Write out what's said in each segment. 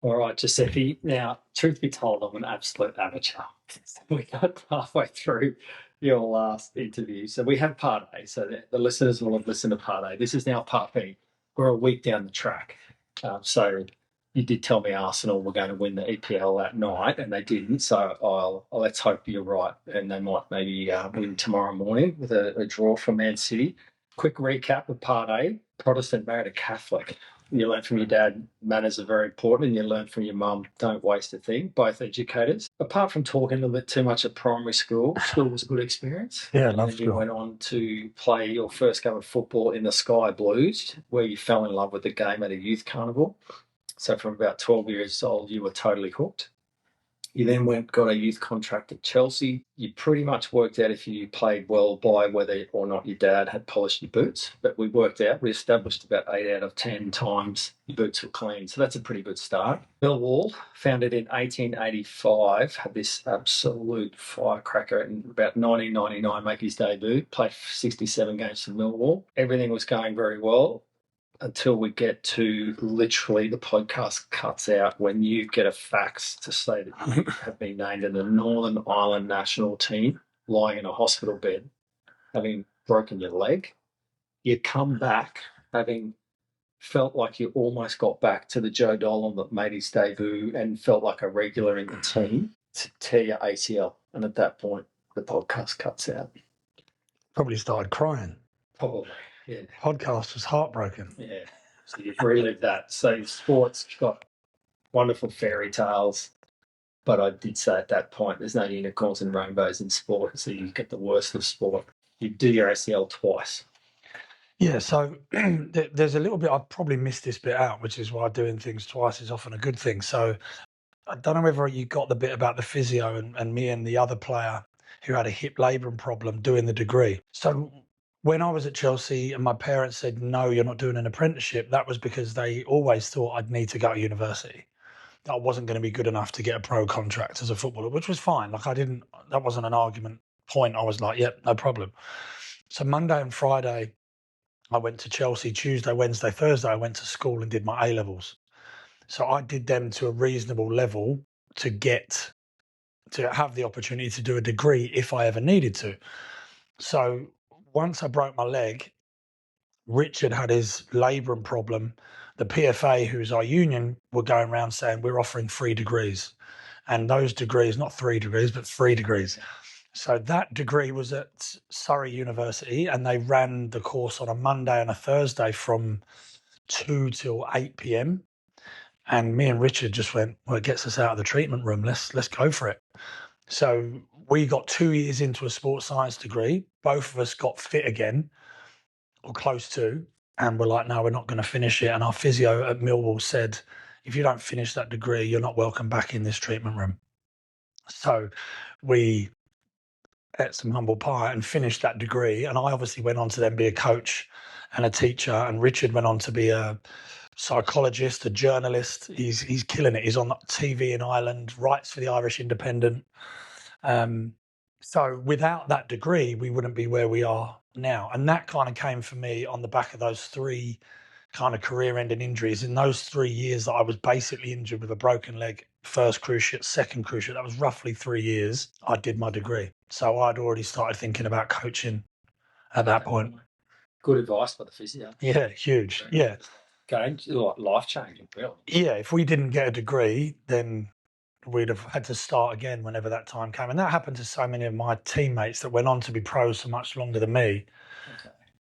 All right, Giuseppe. Now, truth be told, I'm an absolute amateur. We got halfway through your last interview. So we have part A. So the listeners will have listened to part A. This is now part B. We're a week down the track. So you did tell me Arsenal were going to win the EPL that night, and they didn't. So let's hope you're right, and they might maybe win tomorrow morning with a draw from Man City. Quick recap of part A. Protestant married a Catholic. You learn from your dad, manners are very important, and you learn from your mum, don't waste a thing, both educators. Apart from talking a little bit too much at primary school was a good experience. Yeah, and love then you school. went on to play your first game of football in the Sky Blues, where you fell in love with the game at a youth carnival. So from about 12 years old, you were totally hooked. You then got a youth contract at Chelsea. You pretty much worked out if you played well by whether or not your dad had polished your boots. But we established about 8 out of 10 times your boots were clean. So that's a pretty good start. Millwall, founded in 1885, had this absolute firecracker in about 1999 make his debut. Played 67 games for Millwall. Everything was going very well until we get to literally the podcast cuts out when you get a fax to say that you have been named in the Northern Ireland national team, lying in a hospital bed, having broken your leg. You come back having felt like you almost got back to the Joe Dolan that made his debut and felt like a regular in the team to tear your ACL. And at that point, the podcast cuts out. Probably started crying. Probably, yeah. Podcast was heartbroken. Yeah. So you've relived that. So sports got wonderful fairy tales, but I did say at that point, there's no unicorns and rainbows in sport, so you get the worst of sport. You do your ACL twice. Yeah, so there's a little bit, I've probably missed this bit out, which is why doing things twice is often a good thing. So I don't know whether you got the bit about the physio and me and the other player who had a hip labrum problem doing the degree. So when I was at Chelsea and my parents said, no, you're not doing an apprenticeship, that was because they always thought I'd need to go to university. I wasn't going to be good enough to get a pro contract as a footballer, which was fine. Like that wasn't an argument point. I was like, yep, no problem. So Monday and Friday, I went to Chelsea. Tuesday, Wednesday, Thursday, I went to school and did my A-levels. So I did them to a reasonable level to have the opportunity to do a degree if I ever needed to. So once I broke my leg, Richard had his labrum problem. The PFA, who's our union, were going around saying we're offering 3 degrees. And those degrees, not 3 degrees, but 3 degrees. So that degree was at Surrey University, and they ran the course on a Monday and a Thursday from 2 till 8 p.m. And me and Richard just went, well, it gets us out of the treatment room. Let's go for it. So we got 2 years into a sports science degree. Both of us got fit again, or close to, and we're like, no, we're not going to finish it. And our physio at Millwall said, if you don't finish that degree, you're not welcome back in this treatment room. So we ate some humble pie and finished that degree. And I obviously went on to then be a coach and a teacher. And Richard went on to be a psychologist, a journalist. He's killing it. He's on TV in Ireland, writes for the Irish Independent. So without that degree, we wouldn't be where we are now. And that kind of came for me on the back of those 3 kind of career-ending injuries. In those 3 years that I was basically injured with a broken leg, first cruciate, second cruciate, that was roughly 3 years, I did my degree. So I'd already started thinking about coaching at that point. Good advice by the physio. Yeah, huge. Yeah. Life-changing, really. Yeah, if we didn't get a degree, then we'd have had to start again whenever that time came. And that happened to so many of my teammates that went on to be pros for much longer than me. Okay.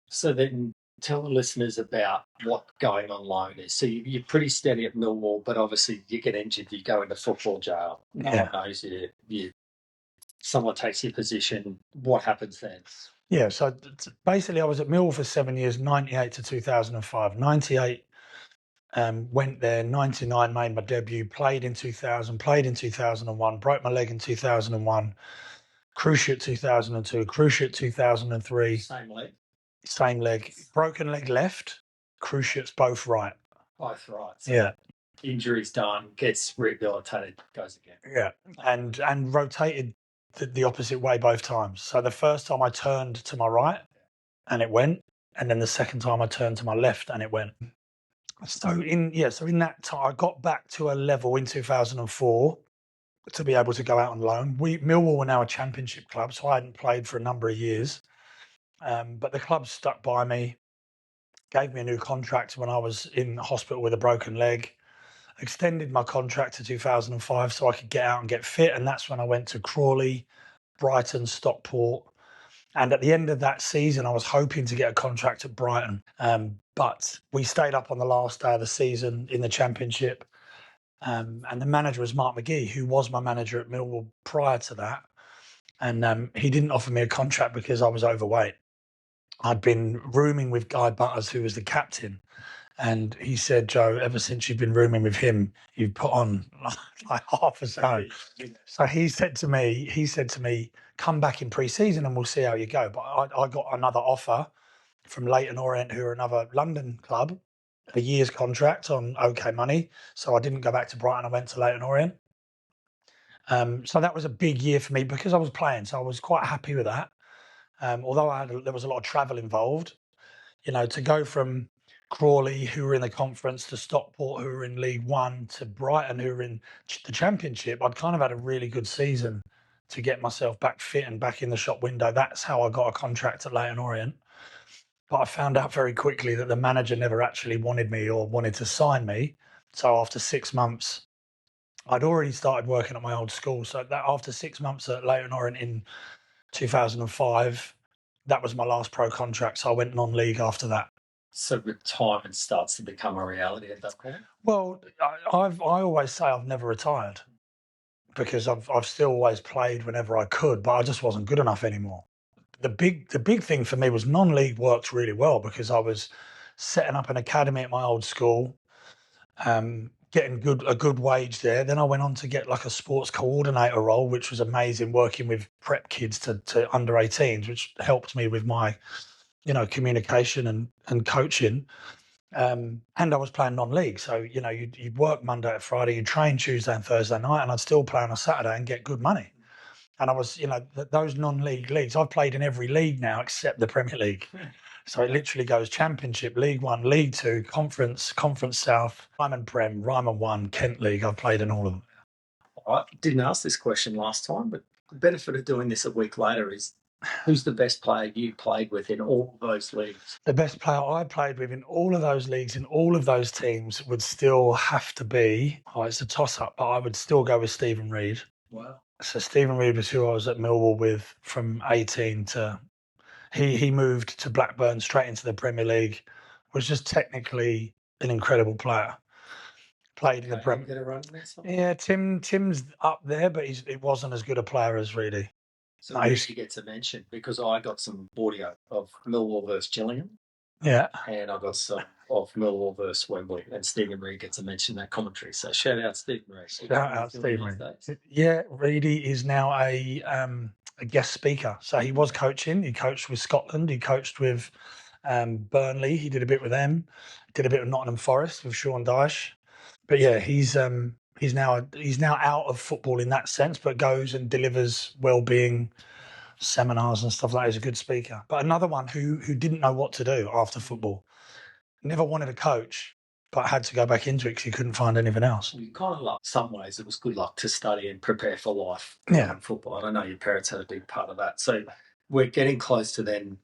So then tell the listeners about what going on loan is. So you're pretty steady at Millwall, but obviously you get injured, you go into football jail. No one knows you. Someone takes your position. What happens then? Yeah, so basically I was at Millwall for 7 years, 98 to 2005. 98 went there, 99 made my debut, played in 2000, played in 2001, broke my leg in 2001, cruciate 2002, cruciate 2003. Same leg. Broken leg left, cruciates both right. Both right. So yeah. Injury's done, gets rehabilitated, goes again. Yeah, and rotated the opposite way both times. So the first time I turned to my right and it went, and then the second time I turned to my left and it went. So in that time, I got back to a level in 2004 to be able to go out on loan. Millwall were now a championship club, so I hadn't played for a number of years. But the club stuck by me, gave me a new contract when I was in hospital with a broken leg, extended my contract to 2005 so I could get out and get fit. And that's when I went to Crawley, Brighton, Stockport. And at the end of that season, I was hoping to get a contract at Brighton. But we stayed up on the last day of the season in the Championship. And the manager was Mark McGee, who was my manager at Millwall prior to that. And he didn't offer me a contract because I was overweight. I'd been rooming with Guy Butters, who was the captain. And he said, Joe, ever since you've been rooming with him, you've put on like half a stone. So he said to me, come back in pre-season and we'll see how you go. But I got another offer from Leyton Orient, who are another London club, a year's contract on okay money. So I didn't go back to Brighton. I went to Leyton Orient. So that was a big year for me because I was playing. So I was quite happy with that. Although there was a lot of travel involved, to go from Crawley, who were in the conference, to Stockport, who were in League One, to Brighton, who were in the Championship. I'd kind of had a really good season to get myself back fit and back in the shop window. That's how I got a contract at Leyton Orient. But I found out very quickly that the manager never actually wanted me or wanted to sign me. So after 6 months, I'd already started working at my old school. So that after 6 months at Leyton Orient in 2005, that was my last pro contract. So I went non-league after that. So retirement starts to become a reality at that point? Well, I always say I've never retired because I've still always played whenever I could, but I just wasn't good enough anymore. The big thing for me was non-league worked really well because I was setting up an academy at my old school, getting a good wage there. Then I went on to get like a sports coordinator role, which was amazing, working with prep kids to under 18s, which helped me with my communication and coaching. And I was playing non-league. So, you'd work Monday to Friday, you'd train Tuesday and Thursday night, and I'd still play on a Saturday and get good money. And I was, those non-league leagues, I've played in every league now except the Premier League. So it literally goes Championship, League One, League Two, Conference South, Ryman Prem, Ryman One, Kent League. I've played in all of them. I didn't ask this question last time, but the benefit of doing this a week later is, who's the best player you played with in all those leagues? The best player I played with in all of those leagues, in all of those teams, would still have to be, it's a toss-up, but I would still go with Stephen Reid. Wow. So Stephen Reid was who I was at Millwall with from 18 to... He moved to Blackburn straight into the Premier League, was just technically an incredible player. Played in the Premier League. Yeah, Tim's up there, but he wasn't as good a player as Reedy. So Reedy gets a mention because I got some audio of Millwall versus Gillingham. Yeah. And I got some of Millwall versus Wembley, and Stephen Reid gets a mention in that commentary. So shout out Stephen Reid. Shout out Stephen Reid. Yeah, Reedy is now a guest speaker. So he was coaching. He coached with Scotland. He coached with Burnley. He did a bit with them. Did a bit with Nottingham Forest with Sean Dyche. But yeah, he's now out of football in that sense, but goes and delivers well-being seminars and stuff like that. He's a good speaker. But another one who didn't know what to do after football, never wanted a coach, but had to go back into it because he couldn't find anything else. Well, you kind of like, some ways it was good luck to study and prepare for life in football. And I know your parents had a big part of that. So we're getting close to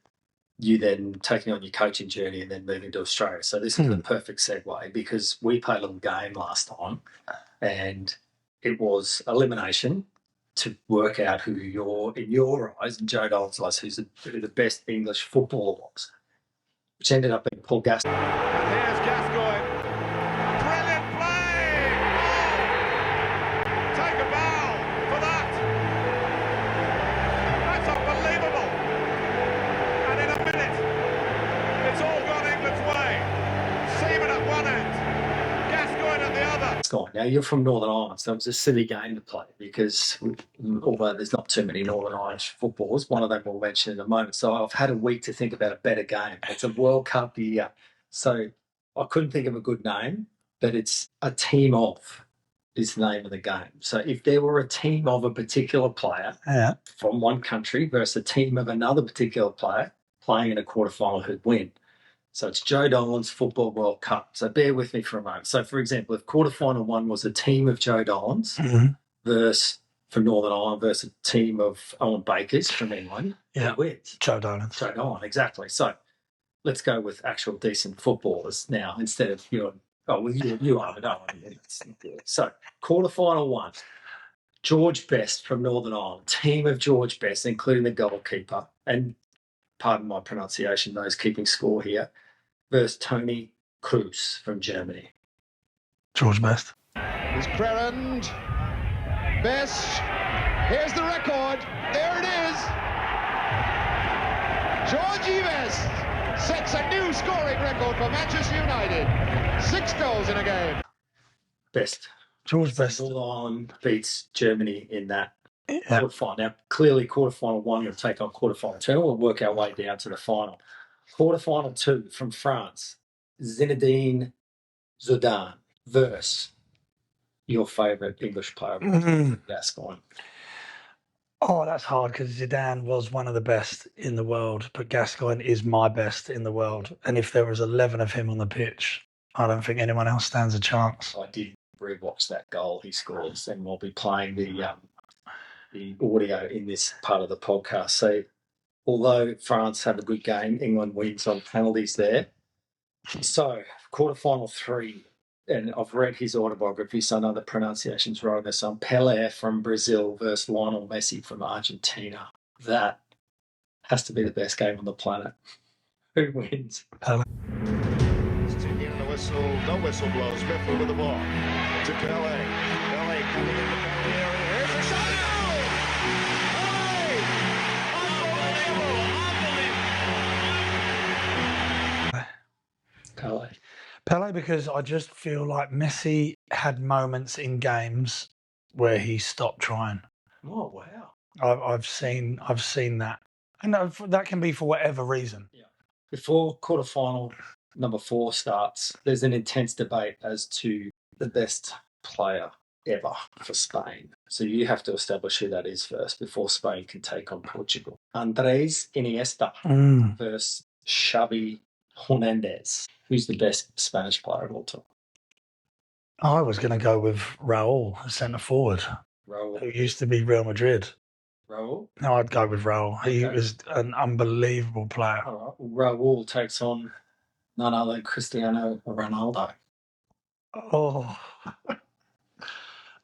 you taking on your coaching journey and then moving to Australia. So this is the perfect segue because we played a little game last time and it was elimination to work out who in your eyes, and Joe Dolan's eyes, who the best English footballer was, which ended up being Paul Gascoigne. And here's Gascoigne. Brilliant play! Oh! Take a bow for that. That's unbelievable. And in a minute, it's all gone England's way. Seaman at one end, Gascoigne at the other. Now, you're from Northern Ireland, so it's a silly game to play because although there's not too many Northern Irish footballers, one of them we'll mention in a moment. So I've had a week to think about a better game. It's a World Cup year. So I couldn't think of a good name, but it's a team of is the name of the game. So if there were a team of a particular player from one country versus a team of another particular player playing in a quarterfinal, who'd win? So it's Joe Dolan's Football World Cup. So bear with me for a moment. So, for example, if quarterfinal one was a team of Joe Dolans versus from Northern Ireland versus a team of Owen Bakers from England, who wins? Joe Dolan. Joe Dolan, exactly. So let's go with actual decent footballers now instead of you are, but no. So quarterfinal one, George Best from Northern Ireland, team of George Best, including the goalkeeper, and pardon my pronunciation, those keeping score here, versus Tony Kroos from Germany. George Best. Here's Crerand. Best. Here's the record. There it is. Georgie Best sets a new scoring record for Manchester United. 6 goals in a game. Best. George Best. Northern Ireland beats Germany in that quarterfinal. Now, clearly, quarterfinal one will take on quarterfinal two. We'll work our way down to the final. Quarterfinal two from France, Zinedine Zidane versus your favourite English player, Gascoigne. Oh, that's hard because Zidane was one of the best in the world, but Gascoigne is my best in the world. And if there was 11 of him on the pitch, I don't think anyone else stands a chance. I did rewatch that goal he scores, and we'll be playing the audio in this part of the podcast. So, although France have a good game, England wins on penalties there. So, quarterfinal three, and I've read his autobiography, so I know the pronunciation's wrong. There's some Pelé from Brazil versus Lionel Messi from Argentina. That has to be the best game on the planet. Who wins? Pelé. Taking the whistle, no whistle blows. Smith with the ball to Pelé. Pelé coming in the penalty area. Here's the shot. Pelé. Pelé, because I just feel like Messi had moments in games where he stopped trying. Oh, wow. I've seen that. And that can be for whatever reason. Yeah. Before quarterfinal number 4 starts, there's an intense debate as to the best player ever for Spain. So you have to establish who that is first before Spain can take on Portugal. Andres Iniesta versus Xavi Hernandez. Who's the best Spanish player of all time? I was going to go with Raul, centre forward, who used to be Real Madrid. Raul? No, I'd go with Raul. He was an unbelievable player. All right. Raul takes on none other than Cristiano Ronaldo. Oh,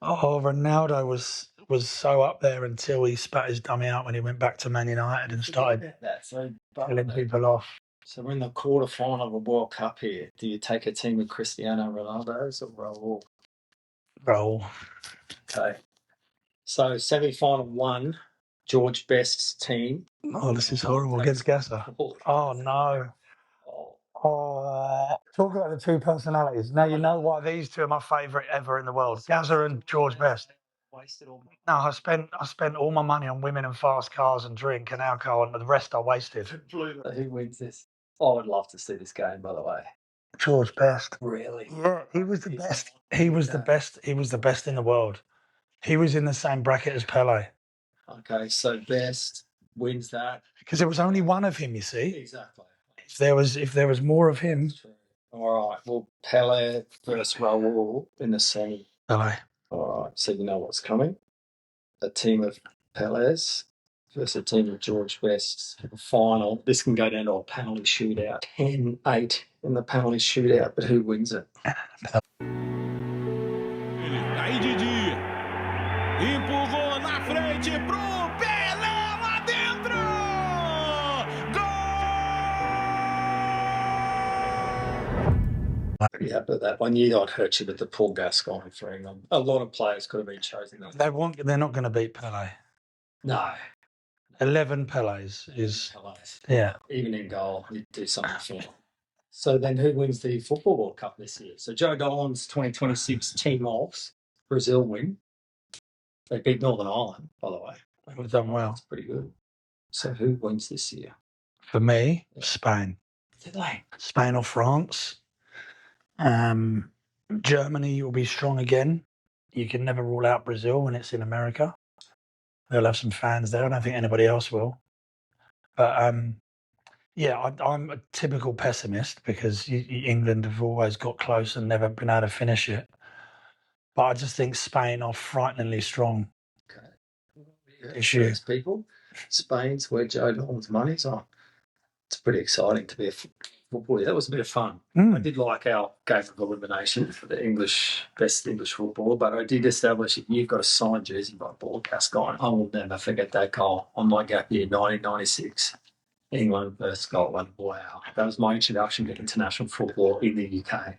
Ronaldo was so up there until he spat his dummy out when he went back to Man United and started killing people off. So we're in the quarterfinal of a World Cup here. Do you take a team with Cristiano Ronaldo or Raul? Raul. Okay. So semi-final 1, George Best's team. Oh, this is horrible. Against Gasser. Oh, no. Oh, talk about the two personalities. Now you know why these two are my favourite ever in the world. Gazza and George Best. No, I spent all my money on women and fast cars and drink and alcohol, and the rest I wasted. Who wins this? I would love to see this game, by the way. George Best. Really? Yeah, he was the best. He was the best. He was the best in the world. He was in the same bracket as Pelé. Okay, so Best wins that. Because there was only one of him, you see. Exactly. If there was more of him. All right. Well, Pelé versus Raul in the semi. Pelé. All right. So you know what's coming. A team of Pelés versus a team of George Best. Final. This can go down to a penalty shootout. 10-8 in the penalty shootout, but who wins it? Aí Didi empurrou na frente pro Pelé lá dentro. Gol! Pretty happy with that. I knew I'd hurt you with the Paul Gascoigne thing. A lot of players could have been chosen. They're not going to beat Pelé. No. 11 Pelés is... Pelés. Yeah. Even in goal, you'd do something for them. So then who wins the Football World Cup this year? So Joe Dolan's 2026 team offs. Brazil win. They beat Northern Ireland, by the way. They've done well. That's pretty good. So who wins this year? For me, Spain. Did they? Spain or France. Germany will be strong again. You can never rule out Brazil when it's in America. They'll have some fans there. I don't think anybody else will. But Yeah, I'm a typical pessimist because England have always got close and never been able to finish it. But I just think Spain are frighteningly strong. Okay. Yeah, This year. first people. Spain's where Joe Dolan's money's on. It's pretty exciting to be a footballer. That was a bit of fun. I did like our game of elimination for the best English footballer, but I did establish that you've got a signed jersey by Paul Gascoigne. I will never forget that goal on my gap year, 1996. England versus Scotland. Wow. That was my introduction to international football in the UK,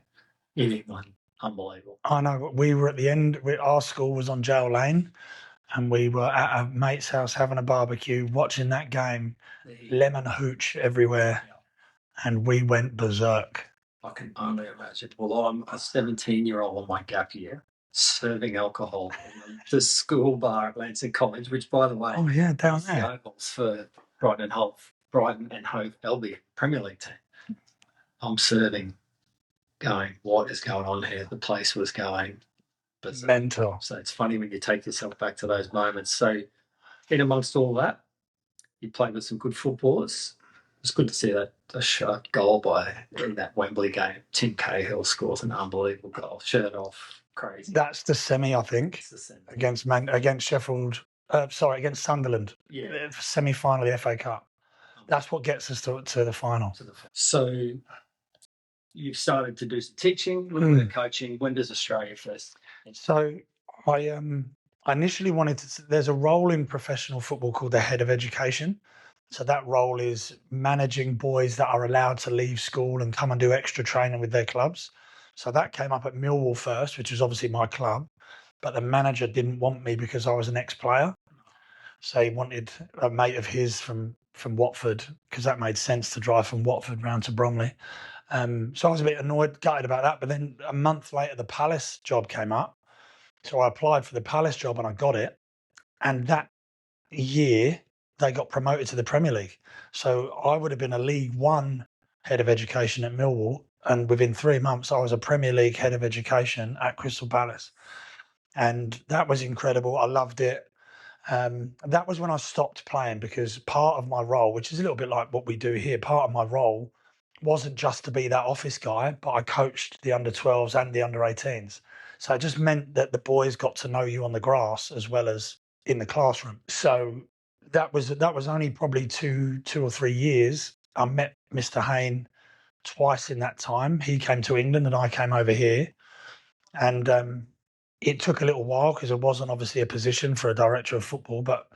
in England. Unbelievable. I know. We were at the end. Our school was on Jail Lane, and we were at a mate's house having a barbecue, watching that game. Lemon hooch everywhere, and we went berserk. I can only imagine. Well, I'm a 17-year-old on my gap year, serving alcohol in the school bar at Lancing College, which, by the way, Oh yeah, down is the there. ovals for Brighton and Hove Albion Premier League team. I'm serving, going, what is going on here? The place was going berserk. Mental. So it's funny when you take yourself back to those moments. So in amongst all that, you played with some good footballers. It's good to see that a shot goal in that Wembley game. Tim Cahill scores an unbelievable goal. Shirt off, crazy. That's the semi, I think, It's the same. against Sheffield. Against Sunderland. Yeah. Semi-final of the FA Cup. That's what gets us to the final. So you've started to do some teaching, a little bit of coaching. When does Australia first? So I initially wanted to. There's a role in professional football called the head of education. So that role is managing boys that are allowed to leave school and come and do extra training with their clubs. So that came up at Millwall first, which was obviously my club, but the manager didn't want me because I was an ex-player. So he wanted a mate of his from Watford, because that made sense to drive from Watford round to Bromley. So I was a bit annoyed, gutted about that. But then a month later, the Palace job came up. So I applied for the Palace job and I got it. And that year, they got promoted to the Premier League. So I would have been a League One head of education at Millwall. And within 3 months, I was a Premier League head of education at Crystal Palace. And that was incredible. I loved it. That was when I stopped playing, because part of my role, which is a little bit like what we do here, part of my role wasn't just to be that office guy, but I coached the under 12s and the under 18s. So it just meant that the boys got to know you on the grass as well as in the classroom. So that was only probably two or 3 years. I met Mr. Hayne twice in that time. He came to England and I came over here. And it took a little while because there wasn't obviously a position for a director of football. But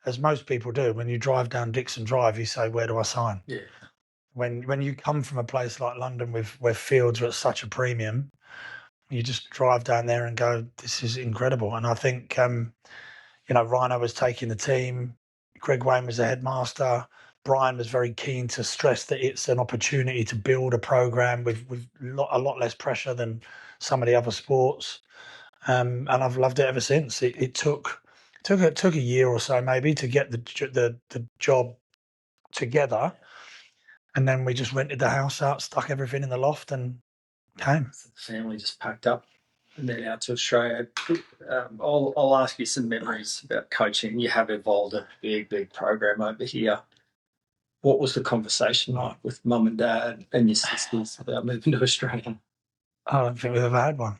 as most people do, when you drive down Dixon Drive, you say, where do I sign? Yeah. When you come from a place like London where fields are at such a premium, you just drive down there and go, this is incredible. And I think, Rhino was taking the team. Greg Wayne was the headmaster. Brian was very keen to stress that it's an opportunity to build a program with a lot less pressure than some of the other sports. And I've loved it ever since. It took a year or so maybe to get the job together. And then we just rented the house out, stuck everything in the loft, and came. So the family just packed up and then out to Australia. I'll ask you some memories about coaching. You have evolved a big program over here. What was the conversation like with mum and dad and your sisters about moving to Australia? I don't think we've ever had one,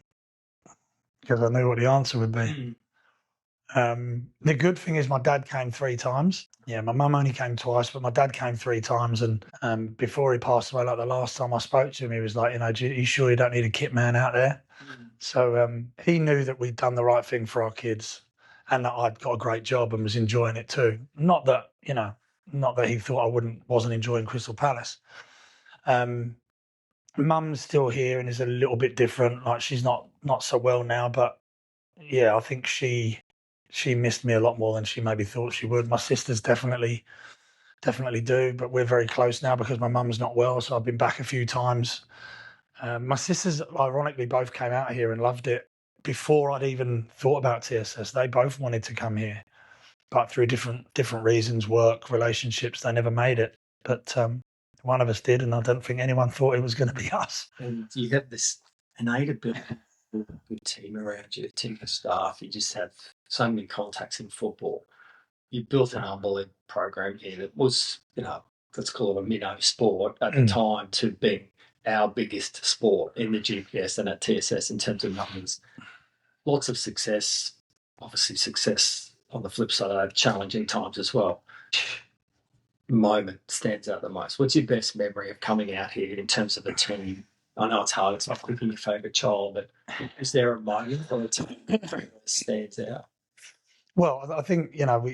because I knew what the answer would be. The good thing is my dad came 3 times. Yeah, my mum only came twice, but my dad came 3 times. And before he passed away, like the last time I spoke to him, he was like, are you sure you don't need a kit man out there? So he knew that we'd done the right thing for our kids and that I'd got a great job and was enjoying it too. Not that he thought I wasn't enjoying Crystal Palace. Mum's still here and is a little bit different. Like, she's not so well now, but yeah, I think she missed me a lot more than she maybe thought she would. My sisters definitely do, but we're very close now because my mum's not well, so I've been back a few times. My sisters, ironically, both came out here and loved it before I'd even thought about TSS. They both wanted to come here, but through different reasons, work, relationships, they never made it. But one of us did, and I don't think anyone thought it was going to be us. And you have this innate ability, a good team around you, a team of staff. You just have so many contacts in football. You built an unbelievable program here that was, let's call it a minnow sport at the time to being our biggest sport in the GPS and at TSS in terms of numbers. Lots of success, obviously success on the flip side of challenging times as well. Moment stands out the most. What's your best memory of coming out here in terms of the team? I know it's hard, it's not picking your favourite child, but is there a moment or a team that stands out? Well, I think,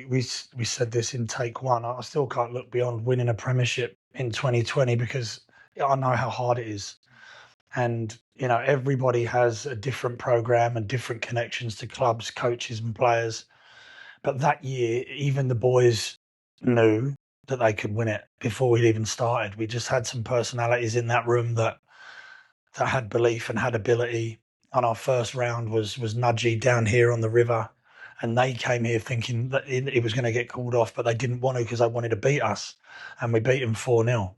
we said this in take one. I still can't look beyond winning a premiership in 2020 because I know how hard it is. And, everybody has a different program and different connections to clubs, coaches and players. But that year, even the boys knew that they could win it before we'd even started. We just had some personalities in that room that had belief and had ability. And our first round was Nudgy down here on the river. And they came here thinking that it was going to get called off, but they didn't want to because they wanted to beat us. And we beat them 4-0.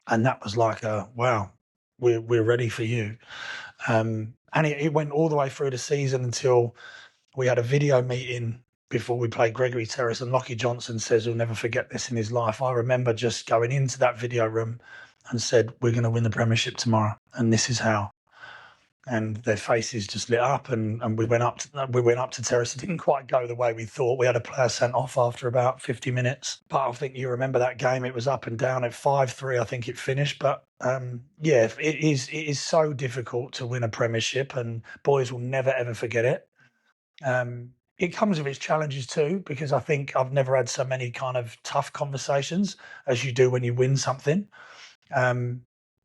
And that was like, wow, we're ready for you. And it went all the way through the season until we had a video meeting before we played Gregory Terrace, and Lockie Johnson says he'll never forget this in his life. I remember just going into that video room and said, we're going to win the Premiership tomorrow, and this is how. And their faces just lit up, and we went up to Terrace. It didn't quite go the way we thought. We had a player sent off after about 50 minutes. But I think you remember that game. It was up and down at 5-3, I think it finished. But it is so difficult to win a Premiership, and boys will never, ever forget it. It comes with its challenges too, because I think I've never had so many kind of tough conversations as you do when you win something.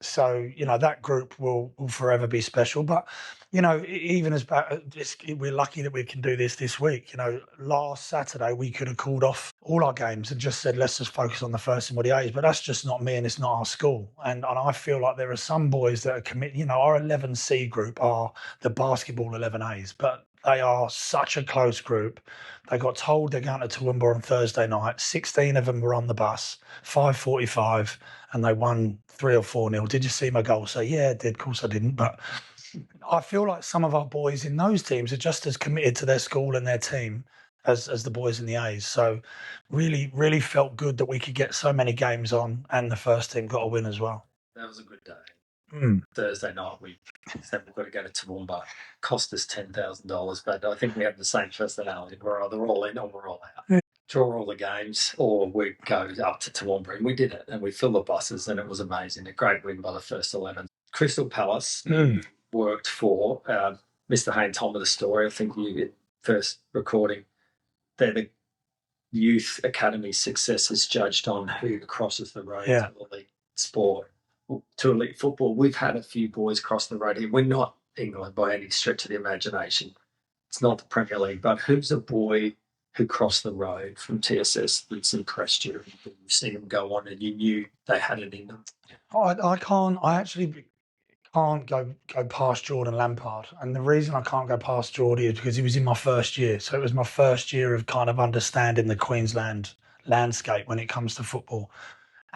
So, that group will forever be special. But, even as we're lucky that we can do this week. Last Saturday, we could have called off all our games and just said, let's just focus on the first and 48s. But that's just not me, and it's not our school. And I feel like there are some boys that are committed. Our 11C group are the basketball 11As, but they are such a close group. They got told they're going to Toowoomba on Thursday night. 16 of them were on the bus, 5:45, and they won 3 or 4-0. Did you see my goal? So, yeah, I did. Of course I didn't. But I feel like some of our boys in those teams are just as committed to their school and their team as the boys in the A's. So really, really felt good that we could get so many games on, and the first team got a win as well. That was a good day. Thursday night, we said we've got to go to Toowoomba. Cost us $10,000, but I think we have the same personality. We're either all in or we're all out. Draw all the games, or we go up to Toowoomba, and we did it. And we filled the buses, and it was amazing. A great win by the first 11. Crystal Palace worked for Mr. Hayne told me the story. I think you first recording. They're the youth academy success is judged on who crosses the road to elite sport. To elite football, we've had a few boys cross the road here. We're not England by any stretch of the imagination. It's not the Premier League, but who's a boy who crossed the road from TSS that's impressed you? You've seen them go on and you knew they had it in them. I actually can't go past Jordan Lampard. And the reason I can't go past Geordie is because he was in my first year. So it was my first year of kind of understanding the Queensland landscape when it comes to football.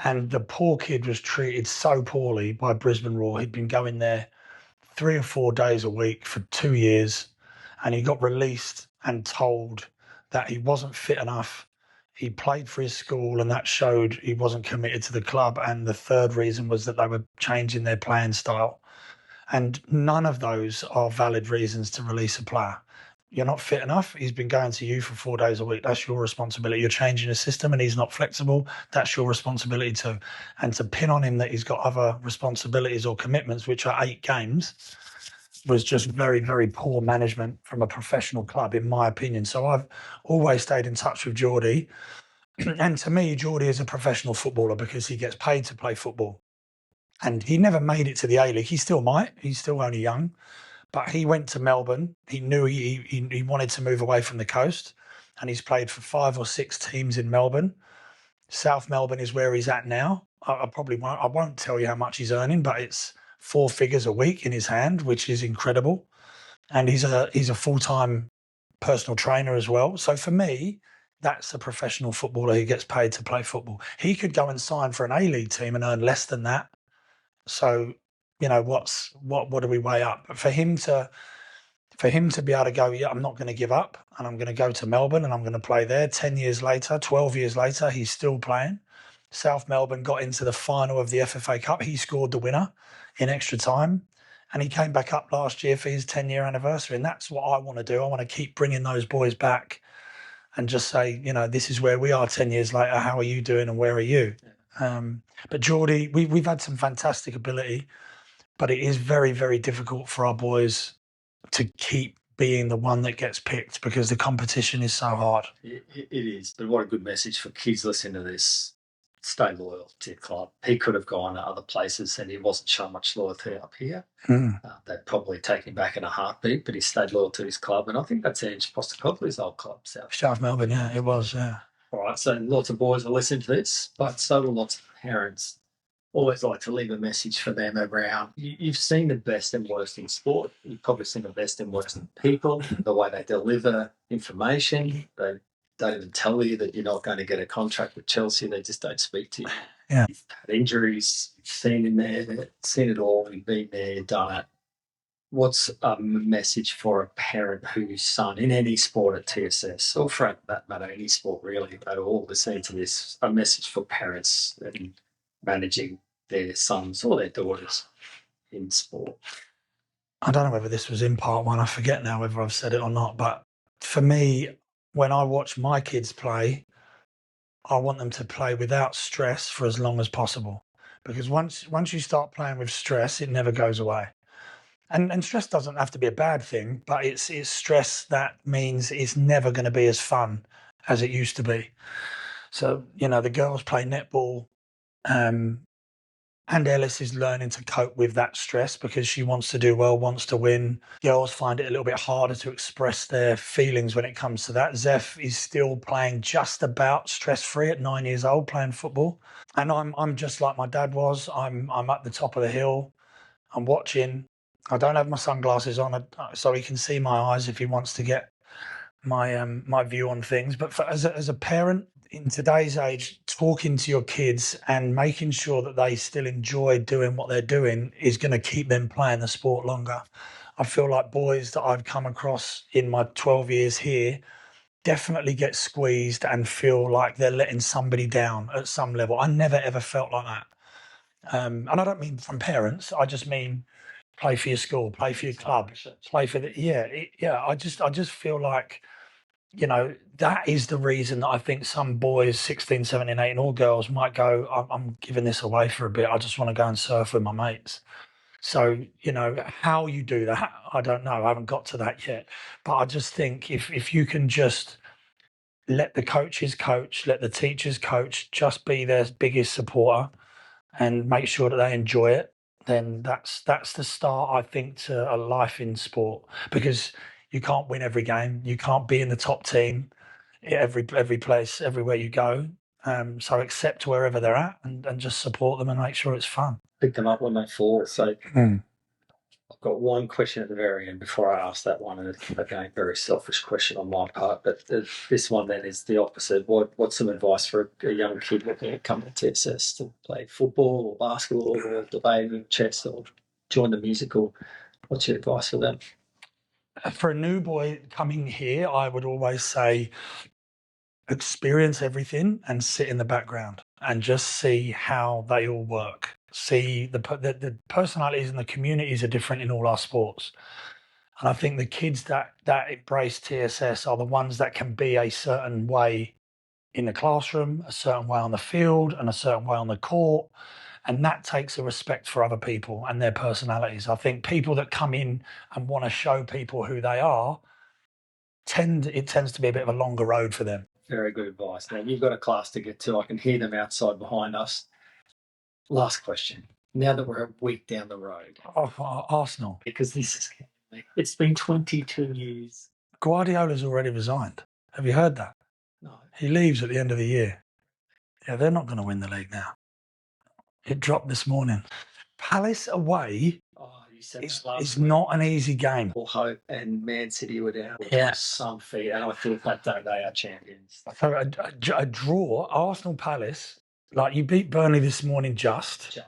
And the poor kid was treated so poorly by Brisbane Roar. He'd been going there 3 or 4 days a week for 2 years, and he got released and told that he wasn't fit enough. He played for his school, and that showed he wasn't committed to the club. And the third reason was that they were changing their playing style. And none of those are valid reasons to release a player. You're not fit enough. He's been going to you for 4 days a week. That's your responsibility. You're changing the system and he's not flexible. That's your responsibility too. And to pin on him that he's got other responsibilities or commitments, which are 8 games, was just very, very poor management from a professional club, in my opinion. So I've always stayed in touch with Geordie. And to me, Geordie is a professional footballer because he gets paid to play football. And he never made it to the A-League. He still might. He's still only young. But he went to Melbourne. He knew he wanted to move away from the coast, and he's played for 5 or 6 teams in Melbourne. South Melbourne is where he's at now. I won't tell you how much he's earning, but it's 4 figures a week in his hand, which is incredible. And he's a full-time personal trainer as well. So for me, that's a professional footballer who gets paid to play football. He could go and sign for an A-League team and earn less than that. So, what do we weigh up? But for him to be able to go, yeah, I'm not going to give up, and I'm going to go to Melbourne and I'm going to play there. 10 years later, 12 years later, he's still playing. South Melbourne got into the final of the FFA Cup. He scored the winner in extra time. And he came back up last year for his 10-year anniversary. And that's what I want to do. I want to keep bringing those boys back and just say, this is where we are 10 years later. How are you doing and where are you? But Geordie, we've had some fantastic ability, but it is very, very difficult for our boys to keep being the one that gets picked because the competition is so hard. It is. But what a good message for kids listening to this. Stay loyal to your club. He could have gone to other places and he wasn't showing much loyalty up here. They'd probably take him back in a heartbeat, but he stayed loyal to his club. And I think that's Ange Postecoglou's old club, South Melbourne, yeah, it was, yeah. All right, so lots of boys are listening to this, but so will lots of parents. Always like to leave a message for them around. You've seen the best and worst in sport. You've probably seen the best and worst in people, the way they deliver information. They don't even tell you that you're not going to get a contract with Chelsea. They just don't speak to you. Yeah. You've had injuries, you've seen in there, seen it all, you've been there, done it. What's a message for a parent whose son in any sport at TSS, or for that matter, any sport really at all, listening to this, a message for parents and managing their sons or their daughters in sport? I don't know whether this was in part one. I forget now whether I've said it or not. But for me, when I watch my kids play, I want them to play without stress for as long as possible. Because once you start playing with stress, it never goes away. And stress doesn't have to be a bad thing, but it's stress that means it's never going to be as fun as it used to be. So, the girls play netball, and Ellis is learning to cope with that stress because she wants to do well, wants to win. Girls find it a little bit harder to express their feelings when it comes to that. Zeph is still playing just about stress-free at 9 years old, playing football. And I'm just like my dad was. I'm at the top of the hill. I'm watching. I don't have my sunglasses on, so he can see my eyes if he wants to get my view on things. But as a parent, in today's age, talking to your kids and making sure that they still enjoy doing what they're doing is going to keep them playing the sport longer. I feel like boys that I've come across in my 12 years here definitely get squeezed and feel like they're letting somebody down at some level. I never, ever felt like that. And I don't mean from parents. I just mean play for your school, play for your club, play for the... I just feel like, that is the reason that I think some boys, 16, 17, 18, all girls might go, I'm giving this away for a bit. I just want to go and surf with my mates. So, how you do that, I don't know. I haven't got to that yet. But I just think if you can just let the coaches coach, let the teachers coach, just be their biggest supporter and make sure that they enjoy it, then that's the start, I think, to a life in sport. Because you can't win every game. You can't be in the top team every place, everywhere you go. So accept wherever they're at and just support them and make sure it's fun. Pick them up when they fall. So I've got one question at the very end before I ask that one. And again, very selfish question on my part. But this one then is the opposite. What's some advice for a young kid looking at coming to TSS to play football or basketball or debating, chess or join the musical? What's your advice for them? For a new boy coming here, I would always say experience everything and sit in the background and just see how they all work. See the personalities and the communities are different in all our sports. And I think the kids that embrace TSS are the ones that can be a certain way in the classroom, a certain way on the field, and a certain way on the court. And that takes a respect for other people and their personalities. I think people that come in and want to show people who they are, it tends to be a bit of a longer road for them. Very good advice. Now, you've got a class to get to. I can hear them outside behind us. Last question. Now that we're a week down the road. Arsenal. Because this is... It's been 22 years. Guardiola's already resigned. Have you heard that? No. He leaves at the end of the year. Yeah, they're not going to win the league now. It dropped this morning. Palace away is not an easy game. Hope and Man City were down. Yeah. Some feet, and I thought that day they are champions. So a draw, Arsenal Palace, like you beat Burnley this morning just.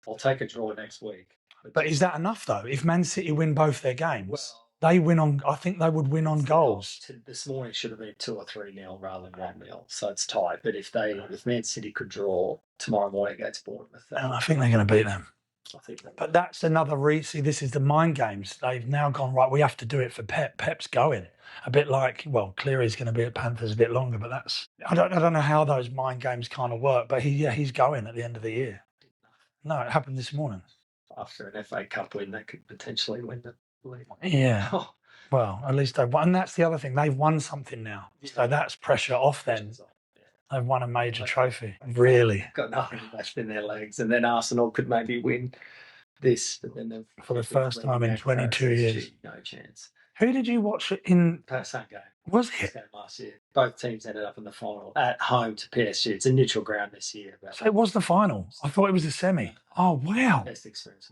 I'll take a draw next week. But is that enough, though? If Man City win both their games? Well, They win on. I think they would win on goals. This morning should have been 2 or 3-0 rather than 1-0, so it's tight. But if Man City could draw tomorrow morning against Bournemouth, And I think they're going to beat them. I think. But that's another reason. This is the mind games. They've now gone right. We have to do it for Pep. Pep's going a bit like, well, Cleary's going to be at Panthers a bit longer, but that's I don't know how those mind games kind of work. But he's going at the end of the year. No, it happened this morning. After an FA Cup win, they could potentially win the league. Yeah. Well, at least they've won. And that's the other thing. They've won something now. So that's pressure off them. They've won a major trophy. Really. Got nothing left in their legs. And then Arsenal could maybe win this. But then for the first time in 22 years. No chance. Who did you watch in? Same game. Was it? Same last year. Both teams ended up in the final at home to PSG. It's a neutral ground this year. So it was the final. I thought it was the semi. Oh, wow. Best experience.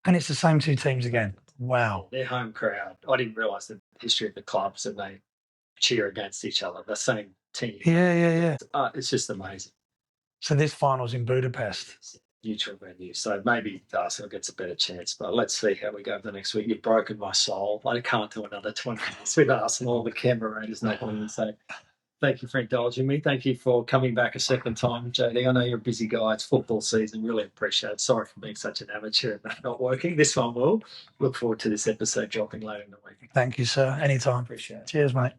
And it's the same two teams again. Wow. Their home crowd. I didn't realise the history of the clubs and they cheer against each other. The same team. Yeah. It's just amazing. So this final's in Budapest. Neutral venue. So maybe Arsenal gets a better chance. But let's see how we go for the next week. You've broken my soul. I can't do another 20 minutes with Arsenal. The camera rate is not going to say. Thank you for indulging me. Thank you for coming back a second time, JD. I know you're a busy guy. It's football season. Really appreciate it. Sorry for being such an amateur and that not working. This one will. Look forward to this episode dropping later in the week. Thank you, sir. Anytime. Appreciate it. Cheers, mate.